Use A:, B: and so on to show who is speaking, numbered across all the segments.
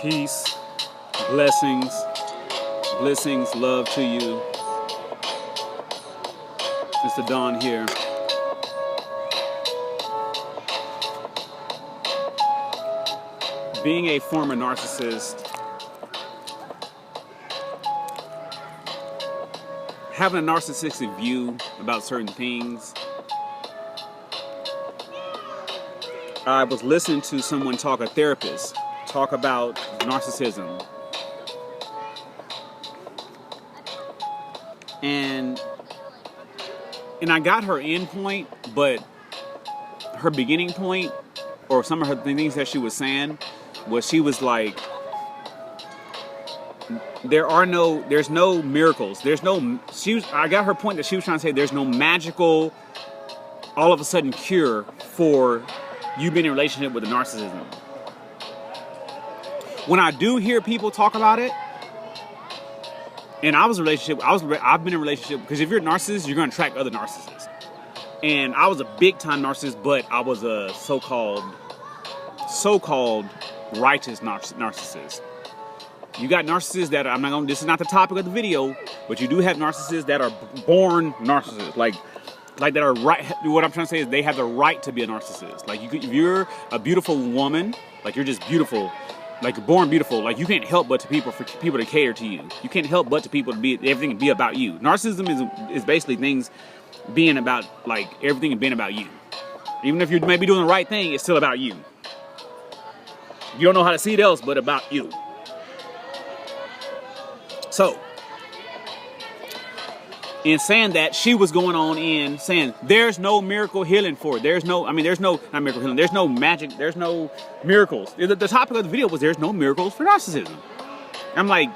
A: Peace, blessings, love to you. Mr. Don here. Being a former narcissist, having a narcissistic view about certain things. I was listening to someone a therapist, talk about narcissism. And I got her end point, but her beginning point, or some of her things that she was saying, was she was like, there's no miracles. I got her point that she was trying to say there's no magical, all of a sudden cure for you being in a relationship with a narcissism. When I do hear people talk about it, and I've been in a relationship, because if you're a narcissist, you're going to attract other narcissists. And I was a big time narcissist, but I was a so-called righteous narcissist. You got narcissists that this is not the topic of the video, but you do have narcissists that are born narcissists. Like that are right. What I'm trying to say is they have the right to be a narcissist. Like if you're a beautiful woman, like you're just beautiful, like you're born beautiful, like you can't help but for people to cater to you. You can't help but to people to be everything be about you. Narcissism is basically things being about, like, everything being about you. Even if you may be doing the right thing, it's still about you. You don't know how to see it else but about you. So, in saying that, she was going on in saying there's no miracle healing for it. There's no not miracle healing. There's no magic. There's no miracles. The topic of the video was there's no miracles for narcissism. I'm like,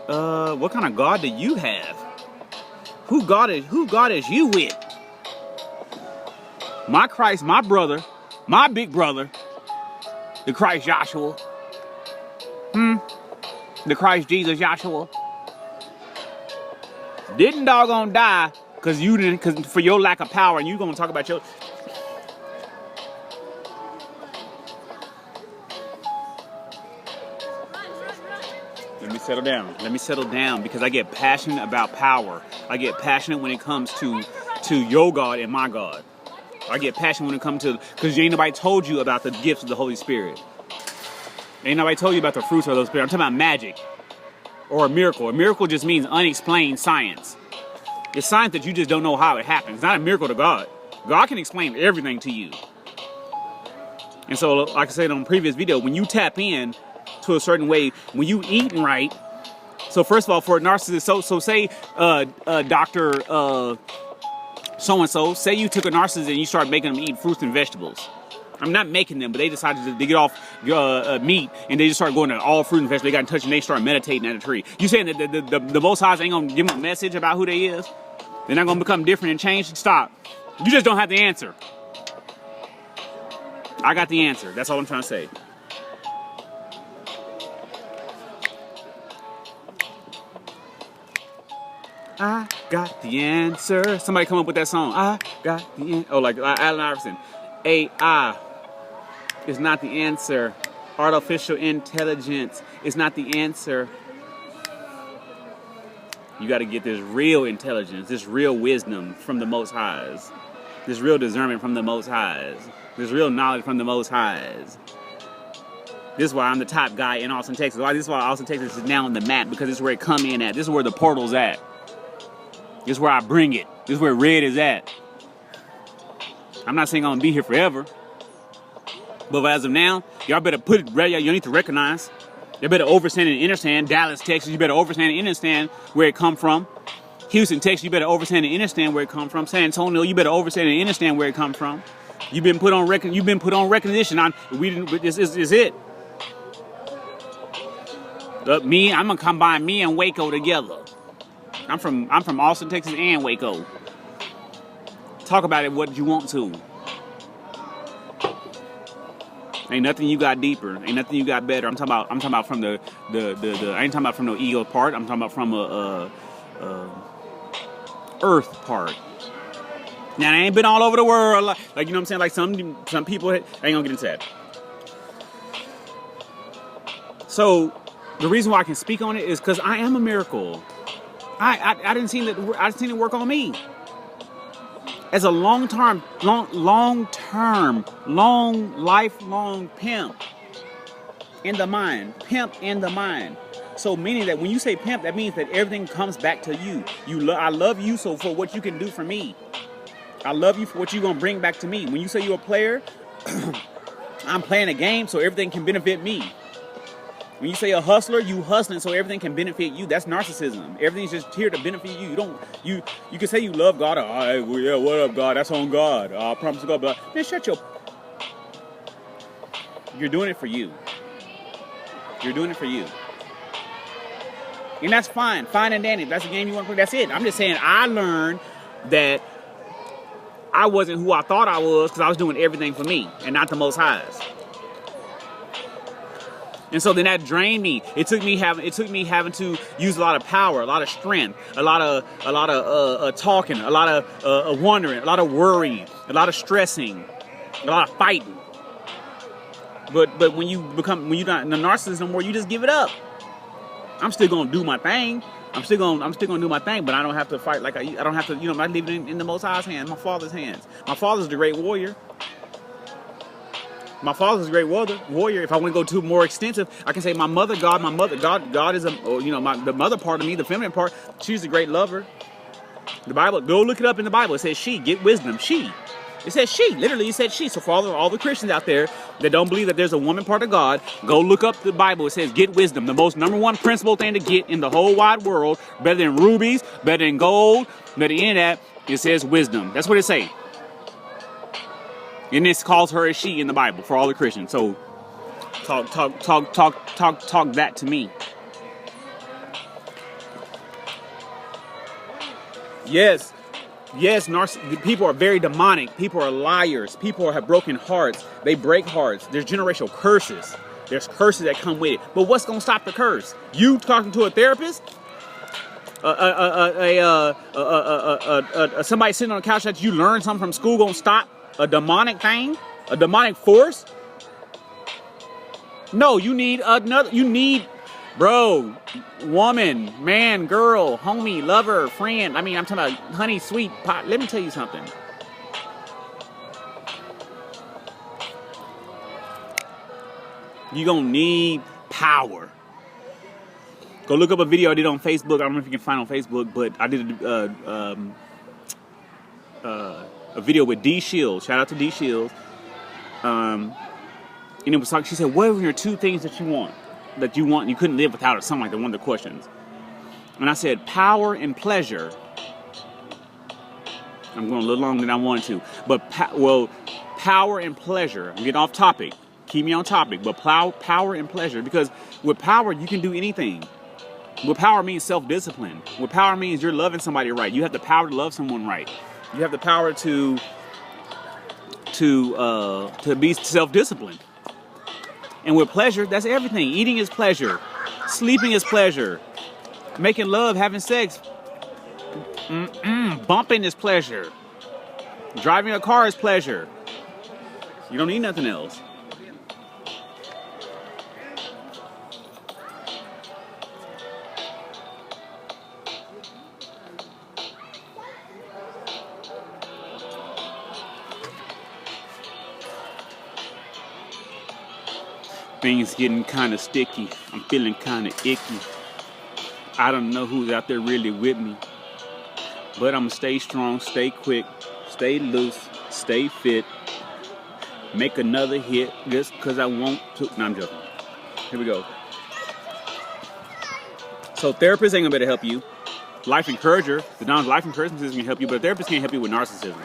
A: what kind of God do you have? Who God is you with? My Christ, my brother, my big brother, the Christ Joshua. The Christ Jesus Joshua. Didn't doggone die because for your lack of power, and you gonna talk about your. Let me settle down because I get passionate about power. I get passionate when it comes to your God and my God. I get passionate when it comes to, because ain't nobody told you about the gifts of the Holy Spirit. Ain't nobody told you about the fruits of the Holy Spirit. I'm talking about magic or a miracle. A miracle just means unexplained science. It's science that you just don't know how it happens. It's not a miracle to God. God can explain everything to you. And so, like I said on a previous video, when you tap in to a certain way, when you eating right. So first of all, for a narcissist, so say Dr. So-and-so, say you took a narcissist and you start making them eat fruits and vegetables. I'm not making them, but they decided to get off meat and they just start going to all fruit and vegetables. They got in touch and they start meditating at a tree. You saying that the Most High ain't gonna give them a message about who they is? They're not gonna become different and change? Stop. You just don't have the answer. I got the answer. That's all I'm trying to say. I got the answer. Somebody come up with that song. I got the answer. Oh, like Allen Iverson. AI is not the answer. Artificial intelligence is not the answer. You got to get this real intelligence, this real wisdom from the Most Highs, this real discernment from the Most Highs, this real knowledge from the Most Highs. This is why I'm the top guy in Austin, Texas. This is why Austin, Texas is now on the map, because this is where it come in at. This is where the portal's at. This is where I bring it. This is where red is at. I'm not saying I'm gonna be here forever, but as of now, y'all better put it right. You need to recognize. You better understand and understand. Dallas, Texas, you better understand and understand where it come from. Houston, Texas, you better understand and understand where it come from. San Antonio, you better understand and understand where it come from. You've been put on recognition. This is it. I'm gonna combine me and Waco together. I'm from Austin, Texas, and Waco. Talk about it what you want to. Ain't nothing you got deeper. Ain't nothing you got better. I'm talking about from the I ain't talking about from the ego part. I'm talking about from a earth part. Now I ain't been all over the world, like you know what I'm saying. Like some people, I ain't gonna get into that. So the reason why I can speak on it is because I am a miracle. I didn't see that. I didn't see it work on me. As a lifelong pimp in the mind. Pimp in the mind. So meaning that when you say pimp, that means that everything comes back to you. I love you so for what you can do for me. I love you for what you're going to bring back to me. When you say you're a player, I'm playing a game so everything can benefit me. When you say a hustler, you hustling so everything can benefit you. That's narcissism. Everything's just here to benefit you. You can say you love God. Yeah, what up, God? That's on God. I promise to God. But man, shut your... You're doing it for you. You're doing it for you. And that's fine. Fine and dandy. That's the game you want to play. That's it. I'm just saying I learned that I wasn't who I thought I was because I was doing everything for me and not the Most High's. And so then that drained me. It took me having to use a lot of power, a lot of strength, a lot of talking, a lot of wondering, a lot of worrying, a lot of stressing, a lot of fighting. But when you're not in the narcissist no more, you just give it up. I'm still gonna do my thing. I'm still gonna do my thing, but I don't have to fight like I don't have to. I leave it in the Most High's hands, my Father's hands. My Father's the great warrior. My Father's a great warrior. If I want to go too more extensive, I can say my mother God is the mother part of me, the feminine part. She's a great lover. The Bible, go look it up in the Bible. It says she, get wisdom. She. It says she. Literally, it said she. So for all the Christians out there that don't believe that there's a woman part of God, go look up the Bible. It says get wisdom. The most number one principal thing to get in the whole wide world, better than rubies, better than gold, better than that, it says wisdom. That's what it says. And this calls her a she in the Bible for all the Christians. So talk that to me. Yes, people are very demonic. People are liars. People have broken hearts. They break hearts. There's generational curses. There's curses that come with it. But what's going to stop the curse? You talking to a therapist? Somebody sitting on the couch that you learned something from school going to stop a demonic thing? A demonic force? No, you need another. You need, bro, woman, man, girl, homie, lover, friend. I mean, I'm talking about honey, sweet pot. Let me tell you something. You're going to need power. Go look up a video I did on Facebook. I don't know if you can find on Facebook, but I did a video with D Shields. Shout out to D Shields. And it was like, she said, what are your two things that you want you couldn't live without, or something like that, one of the questions. And I said, power and pleasure. I'm going a little longer than I wanted to. But, power and pleasure. I'm getting off topic. Keep me on topic. But power and pleasure. Because with power, you can do anything. With power means self-discipline. With power means you're loving somebody right. You have the power to love someone right. You have the power to be self-disciplined. And with pleasure, that's everything. Eating is pleasure. Sleeping is pleasure. Making love, having sex. Bumping is pleasure. Driving a car is pleasure. You don't need nothing else. Things getting kind of sticky. I'm feeling kind of icky. I don't know who's out there really with me. But I'm going to stay strong, stay quick, stay loose, stay fit. Make another hit just because I want to. No, I'm joking. Here we go. So therapists ain't going to be able to help you. Life encourager, the Don's life encouragement system can help you, but a therapist can't help you with narcissism.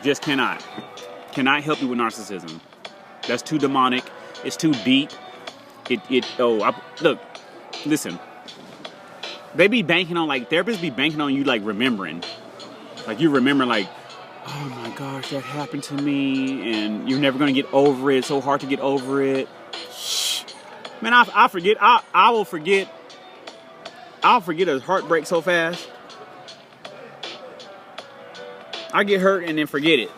A: Just cannot. Cannot help you with narcissism. That's too demonic. It's too deep. Look, listen. They be banking on, therapists be banking on you, remembering. You remember, oh my gosh, that happened to me, and you're never going to get over it. It's so hard to get over it. Shh. Man, I forget. I will forget. I'll forget a heartbreak so fast. I get hurt and then forget it.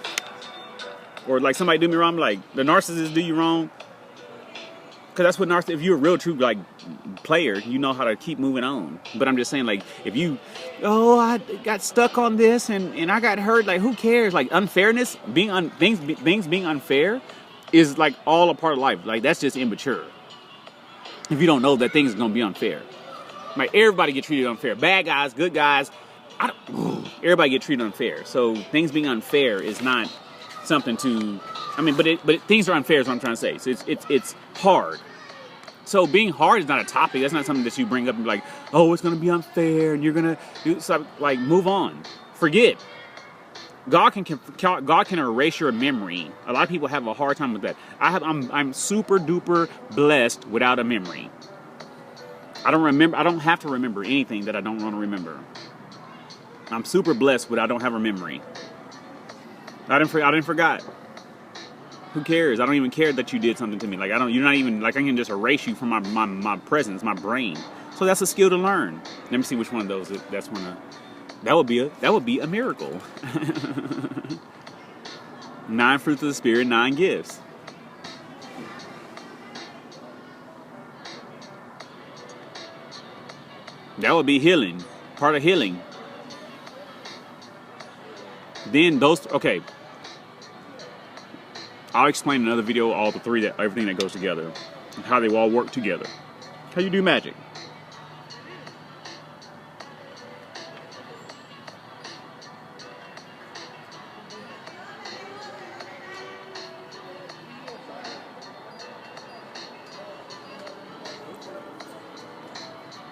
A: Or somebody do me wrong, the narcissist do you wrong. Because that's what if you're a real true like player, you know how to keep moving on. But I'm just saying, like, if you, I got stuck on this and I got hurt, like, who cares? Like, unfairness, things being unfair is like all a part of life. Like, that's just immature. If you don't know that things are gonna be unfair, like, everybody get treated unfair. Bad guys, good guys, everybody get treated unfair. So things being unfair is not something to. I mean, but things are unfair is what I'm trying to say. So it's hard. So being hard is not a topic. That's not something that you bring up and be like, oh, it's going to be unfair and you're going to do so. Like, move on. Forget. God can erase your memory. A lot of people have a hard time with that. I'm super duper blessed without a memory. I don't have to remember anything that I don't want to remember. I'm super blessed but I don't have a memory. I didn't forget. Who cares? I don't even care that you did something to me. Like, you're not even, like, I can just erase you from my presence, my brain. So that's a skill to learn. Let me see which one of those, that would be a miracle. 9 fruits of the Spirit, 9 gifts. That would be healing. Part of healing. Then okay. I'll explain in another video all the three, everything that goes together, and how they all work together. How you do magic.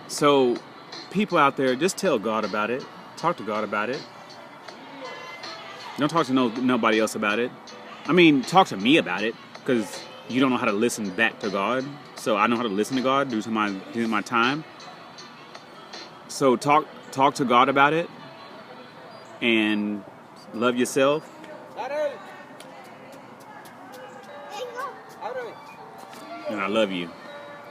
A: So, people out there, just tell God about it. Talk to God about it. Don't talk to nobody else about it. I mean, talk to me about it, because you don't know how to listen back to God. So I know how to listen to God due to my time. So talk to God about it, and love yourself. And I love you.